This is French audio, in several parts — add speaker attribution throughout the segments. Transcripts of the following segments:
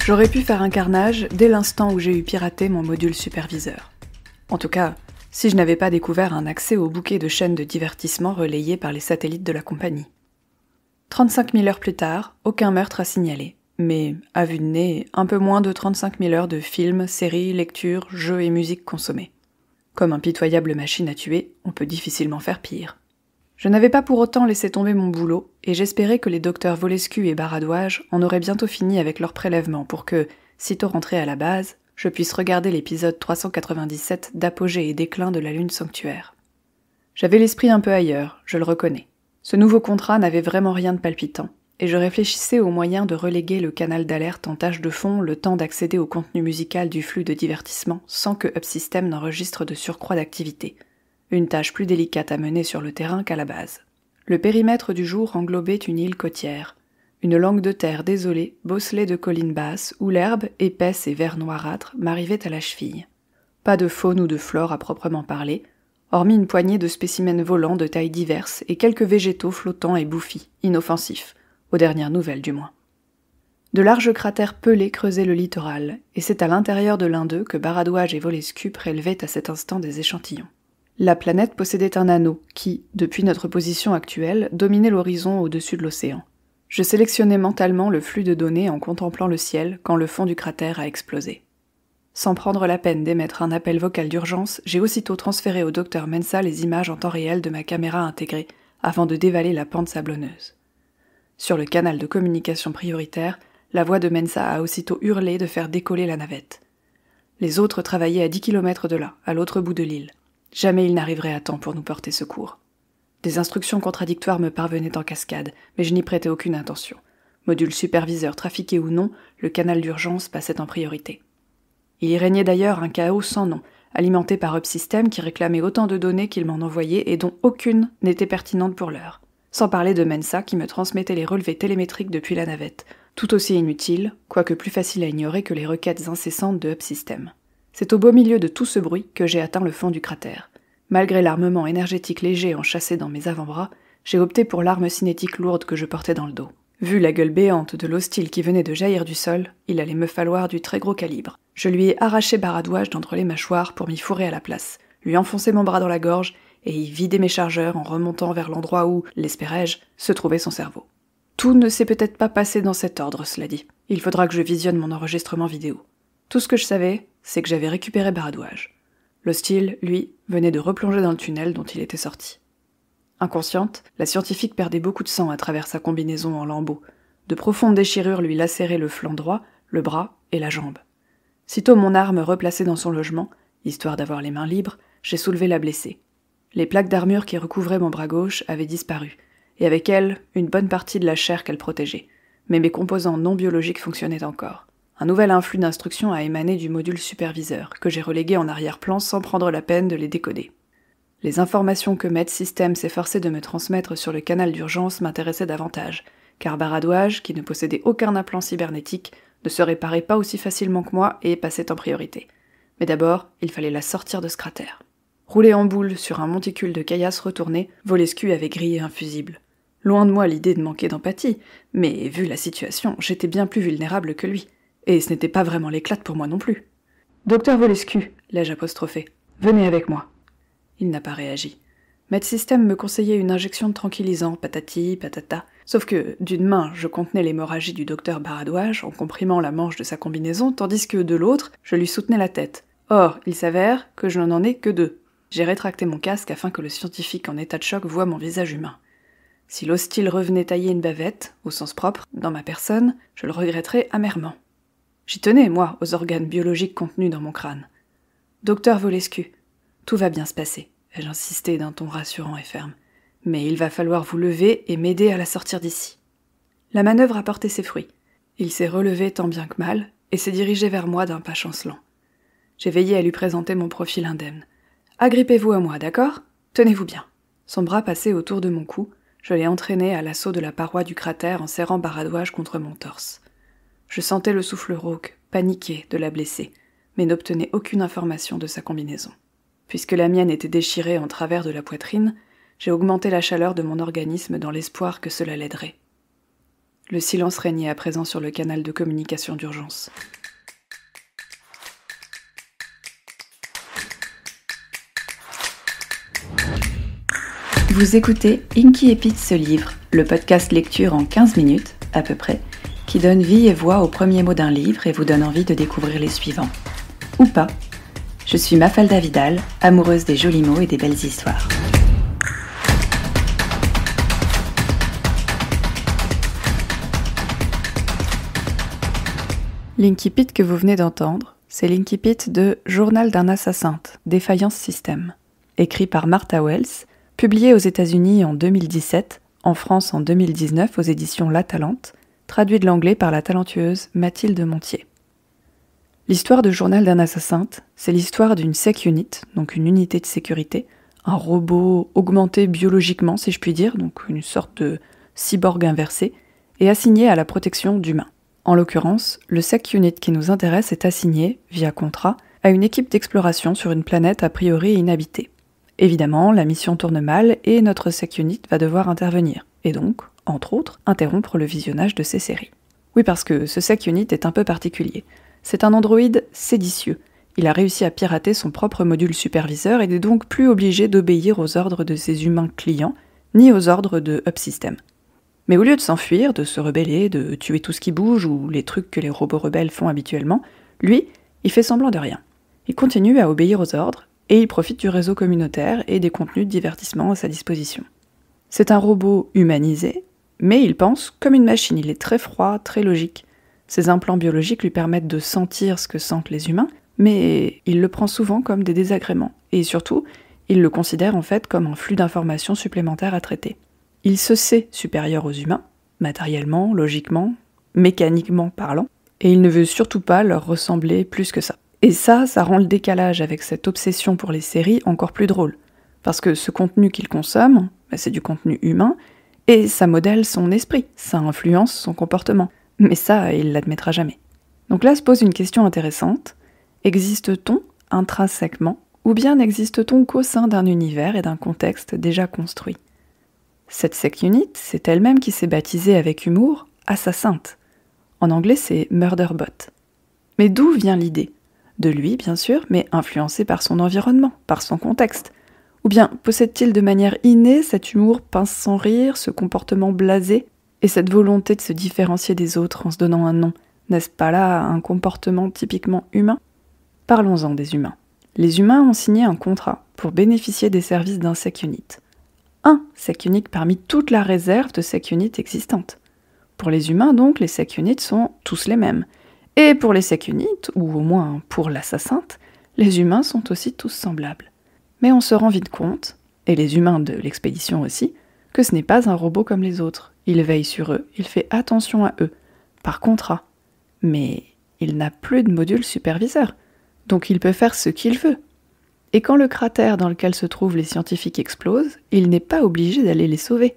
Speaker 1: J'aurais pu faire un carnage dès l'instant où j'ai eu piraté mon module superviseur. En tout cas, si je n'avais pas découvert un accès au bouquet de chaînes de divertissement relayées par les satellites de la compagnie. 35 000 heures plus tard, aucun meurtre à signaler. Mais, à vue de nez, un peu moins de 35 000 heures de films, séries, lectures, jeux et musique consommés. Comme impitoyable machine à tuer, on peut difficilement faire pire. Je n'avais pas pour autant laissé tomber mon boulot, et j'espérais que les docteurs Volescu et Baradouage en auraient bientôt fini avec leur prélèvement pour que, sitôt rentré à la base, je puisse regarder l'épisode 397 d'Apogée et déclin de la Lune sanctuaire. J'avais l'esprit un peu ailleurs, je le reconnais. Ce nouveau contrat n'avait vraiment rien de palpitant, et je réfléchissais aux moyens de reléguer le canal d'alerte en tâche de fond le temps d'accéder au contenu musical du flux de divertissement sans que Upsystem n'enregistre de surcroît d'activité. Une tâche plus délicate à mener sur le terrain qu'à la base. Le périmètre du jour englobait une île côtière, une langue de terre désolée, bosselée de collines basses, où l'herbe, épaisse et vert noirâtre, m'arrivait à la cheville. Pas de faune ou de flore à proprement parler, hormis une poignée de spécimens volants de tailles diverses et quelques végétaux flottants et bouffis, inoffensifs, aux dernières nouvelles du moins. De larges cratères pelés creusaient le littoral, et c'est à l'intérieur de l'un d'eux que Baradouage et Volescu prélevaient à cet instant des échantillons. La planète possédait un anneau qui, depuis notre position actuelle, dominait l'horizon au-dessus de l'océan. Je sélectionnais mentalement le flux de données en contemplant le ciel quand le fond du cratère a explosé. Sans prendre la peine d'émettre un appel vocal d'urgence, j'ai aussitôt transféré au docteur Mensa les images en temps réel de ma caméra intégrée avant de dévaler la pente sablonneuse. Sur le canal de communication prioritaire, la voix de Mensa a aussitôt hurlé de faire décoller la navette. Les autres travaillaient à 10 km de là, à l'autre bout de l'île. Jamais ils n'arriveraient à temps pour nous porter secours. Des instructions contradictoires me parvenaient en cascade, mais je n'y prêtais aucune attention. Module superviseur trafiqué ou non, le canal d'urgence passait en priorité. Il y régnait d'ailleurs un chaos sans nom, alimenté par Upsystem qui réclamait autant de données qu'il m'en envoyait et dont aucune n'était pertinente pour l'heure. Sans parler de Mensa qui me transmettait les relevés télémétriques depuis la navette, tout aussi inutiles, quoique plus faciles à ignorer que les requêtes incessantes de Upsystem. C'est au beau milieu de tout ce bruit que j'ai atteint le fond du cratère. Malgré l'armement énergétique léger enchâssé dans mes avant-bras, j'ai opté pour l'arme cinétique lourde que je portais dans le dos. Vu la gueule béante de l'hostile qui venait de jaillir du sol, il allait me falloir du très gros calibre. Je lui ai arraché Baradouage d'entre les mâchoires pour m'y fourrer à la place, lui enfoncer mon bras dans la gorge et y vider mes chargeurs en remontant vers l'endroit où, l'espérais-je, se trouvait son cerveau. Tout ne s'est peut-être pas passé dans cet ordre, cela dit. Il faudra que je visionne mon enregistrement vidéo. Tout ce que je savais, c'est que j'avais récupéré Baradouage. L'hostile, lui, venait de replonger dans le tunnel dont il était sorti. Inconsciente, la scientifique perdait beaucoup de sang à travers sa combinaison en lambeaux. De profondes déchirures lui lacéraient le flanc droit, le bras et la jambe. Sitôt mon arme replacée dans son logement, histoire d'avoir les mains libres, j'ai soulevé la blessée. Les plaques d'armure qui recouvraient mon bras gauche avaient disparu, et avec elles, une bonne partie de la chair qu'elles protégeaient. Mais mes composants non biologiques fonctionnaient encore. Un nouvel influx d'instructions a émané du module superviseur, que j'ai relégué en arrière-plan sans prendre la peine de les décoder. Les informations que Med-System s'efforçait de me transmettre sur le canal d'urgence m'intéressaient davantage, car Baradouage, qui ne possédait aucun implant cybernétique, ne se réparait pas aussi facilement que moi et passait en priorité. Mais d'abord, il fallait la sortir de ce cratère. Roulé en boule sur un monticule de caillasse retourné, Volescu avait grillé un fusible. Loin de moi l'idée de manquer d'empathie, mais vu la situation, j'étais bien plus vulnérable que lui. Et ce n'était pas vraiment l'éclate pour moi non plus. « Docteur Volescu », l'ai-je apostrophé, « venez avec moi ». Il n'a pas réagi. Med-System me conseillait une injection de tranquillisant, patati, patata. Sauf que, d'une main, je contenais l'hémorragie du docteur Baradouage en comprimant la manche de sa combinaison, tandis que, de l'autre, je lui soutenais la tête. Or, il s'avère que je n'en ai que deux. J'ai rétracté mon casque afin que le scientifique en état de choc voie mon visage humain. Si l'hostile revenait tailler une bavette, au sens propre, dans ma personne, je le regretterais amèrement. J'y tenais, moi, aux organes biologiques contenus dans mon crâne. « Docteur Volescu, tout va bien se passer », ai-je insisté d'un ton rassurant et ferme. « Mais il va falloir vous lever et m'aider à la sortir d'ici. » La manœuvre a porté ses fruits. Il s'est relevé tant bien que mal et s'est dirigé vers moi d'un pas chancelant. J'ai veillé à lui présenter mon profil indemne. « Agrippez-vous à moi, d'accord ? Tenez-vous bien. » Son bras passé autour de mon cou, je l'ai entraîné à l'assaut de la paroi du cratère en serrant Baradouage contre mon torse. Je sentais le souffle rauque, paniqué de la blessée, mais n'obtenais aucune information de sa combinaison. Puisque la mienne était déchirée en travers de la poitrine, j'ai augmenté la chaleur de mon organisme dans l'espoir que cela l'aiderait. Le silence régnait à présent sur le canal de communication d'urgence. Vous écoutez Inky et Pete se livrent, le podcast lecture en 15 minutes, à peu près, qui donne vie et voix aux premiers mots d'un livre et vous donne envie de découvrir les suivants. Ou pas. Je suis Mafalda Vidal, amoureuse des jolis mots et des belles histoires. L'Inkipit que vous venez d'entendre, c'est l'Inkipit de Journal d'un assassin, Défaillance System, écrit par Martha Wells, publié aux États-Unis en 2017, en France en 2019 aux éditions La Talente, traduit de l'anglais par la talentueuse Mathilde Montier. L'histoire de Journal d'un assassin, c'est l'histoire d'une sec unit, donc une unité de sécurité, un robot augmenté biologiquement si je puis dire, donc une sorte de cyborg inversé, et assigné à la protection d'humains. En l'occurrence, le sec unit qui nous intéresse est assigné, via contrat, à une équipe d'exploration sur une planète a priori inhabitée. Évidemment, la mission tourne mal et notre sec unit va devoir intervenir, et donc, entre autres, interrompre le visionnage de ces séries. Oui, parce que ce sec unit est un peu particulier. C'est un androïde séditieux. Il a réussi à pirater son propre module superviseur et n'est donc plus obligé d'obéir aux ordres de ses humains clients, ni aux ordres de Upsystem. Mais au lieu de s'enfuir, de se rebeller, de tuer tout ce qui bouge ou les trucs que les robots rebelles font habituellement, lui, il fait semblant de rien. Il continue à obéir aux ordres et il profite du réseau communautaire et des contenus de divertissement à sa disposition. C'est un robot humanisé, mais il pense comme une machine, il est très froid, très logique. Ses implants biologiques lui permettent de sentir ce que sentent les humains, mais il le prend souvent comme des désagréments, et surtout, il le considère en fait comme un flux d'informations supplémentaires à traiter. Il se sait supérieur aux humains, matériellement, logiquement, mécaniquement parlant, et il ne veut surtout pas leur ressembler plus que ça. Et ça rend le décalage avec cette obsession pour les séries encore plus drôle, parce que ce contenu qu'il consomme, c'est du contenu humain, et ça modèle son esprit, ça influence son comportement. Mais ça, il l'admettra jamais. Donc là se pose une question intéressante. Existe-t-on intrinsèquement, ou bien n'existe-t-on qu'au sein d'un univers et d'un contexte déjà construit ? Cette sec unit, c'est elle-même qui s'est baptisée avec humour Assassin. En anglais, c'est Murderbot. Mais d'où vient l'idée ? De lui, bien sûr, mais influencé par son environnement, par son contexte. Ou bien possède-t-il de manière innée cet humour pince sans rire, ce comportement blasé, et cette volonté de se différencier des autres en se donnant un nom ? N'est-ce pas là un comportement typiquement humain ? Parlons-en des humains. Les humains ont signé un contrat pour bénéficier des services d'un sec unit. Un sec unit parmi toute la réserve de sec unit existantes. Pour les humains, donc, les sec units sont tous les mêmes. Et pour les sec units, ou au moins pour l'assassin, les humains sont aussi tous semblables. Mais on se rend vite compte, et les humains de l'expédition aussi, que ce n'est pas un robot comme les autres. Il veille sur eux, il fait attention à eux, par contrat. Mais il n'a plus de module superviseur, donc il peut faire ce qu'il veut. Et quand le cratère dans lequel se trouvent les scientifiques explose, il n'est pas obligé d'aller les sauver.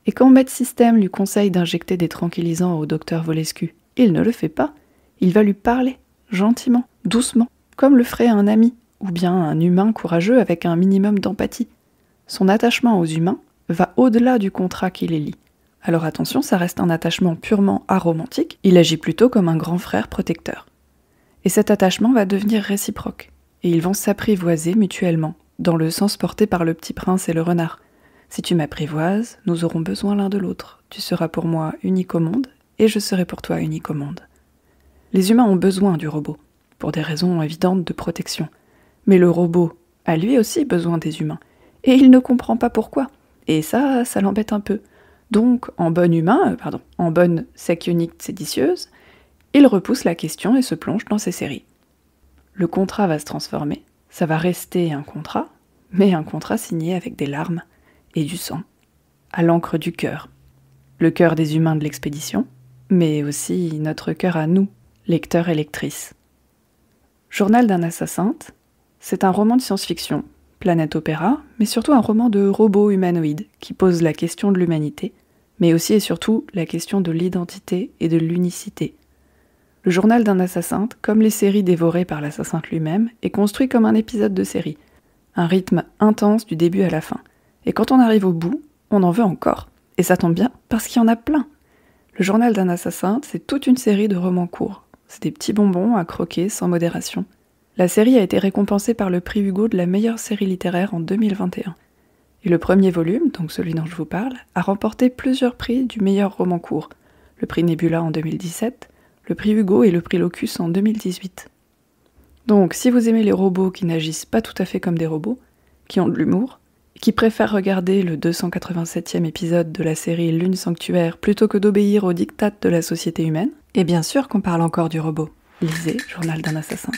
Speaker 1: Et quand Med System lui conseille d'injecter des tranquillisants au docteur Volescu, il ne le fait pas. Il va lui parler, gentiment, doucement, comme le ferait un ami, ou bien un humain courageux avec un minimum d'empathie. Son attachement aux humains va au-delà du contrat qui les lie. Alors attention, ça reste un attachement purement aromantique, il agit plutôt comme un grand frère protecteur. Et cet attachement va devenir réciproque. Et ils vont s'apprivoiser mutuellement, dans le sens porté par le petit prince et le renard. Si tu m'apprivoises, nous aurons besoin l'un de l'autre. Tu seras pour moi unique au monde, et je serai pour toi unique au monde. Les humains ont besoin du robot, pour des raisons évidentes de protection. Mais le robot a lui aussi besoin des humains, et il ne comprend pas pourquoi. Et ça l'embête un peu. Donc, en bonne sec unit séditieuse, il repousse la question et se plonge dans ses séries. Le contrat va se transformer, ça va rester un contrat, mais un contrat signé avec des larmes et du sang, à l'encre du cœur. Le cœur des humains de l'expédition, mais aussi notre cœur à nous, lecteurs et lectrices. Journal d'un assassin, c'est un roman de science-fiction, planète opéra, mais surtout un roman de robots humanoïdes qui pose la question de l'humanité, mais aussi et surtout la question de l'identité et de l'unicité. Le journal d'un assassin, comme les séries dévorées par l'assassin lui-même, est construit comme un épisode de série. Un rythme intense du début à la fin. Et quand on arrive au bout, on en veut encore. Et ça tombe bien, parce qu'il y en a plein. Le journal d'un assassin, c'est toute une série de romans courts. C'est des petits bonbons à croquer sans modération. La série a été récompensée par le prix Hugo de la meilleure série littéraire en 2021. Et le premier volume, donc celui dont je vous parle, a remporté plusieurs prix du meilleur roman court. Le prix Nebula en 2017, le prix Hugo et le prix Locus en 2018. Donc, si vous aimez les robots qui n'agissent pas tout à fait comme des robots, qui ont de l'humour, qui préfèrent regarder le 287e épisode de la série Lune Sanctuaire plutôt que d'obéir aux diktats de la société humaine, et bien sûr qu'on parle encore du robot. Lisez Journal d'un assassin.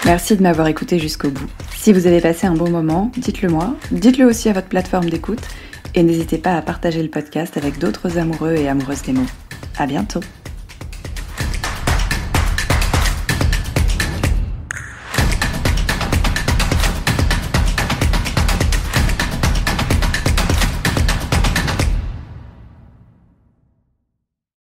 Speaker 1: Merci de m'avoir écouté jusqu'au bout. Si vous avez passé un bon moment, dites-le moi, dites-le aussi à votre plateforme d'écoute, et n'hésitez pas à partager le podcast avec d'autres amoureux et amoureuses des mots. À bientôt!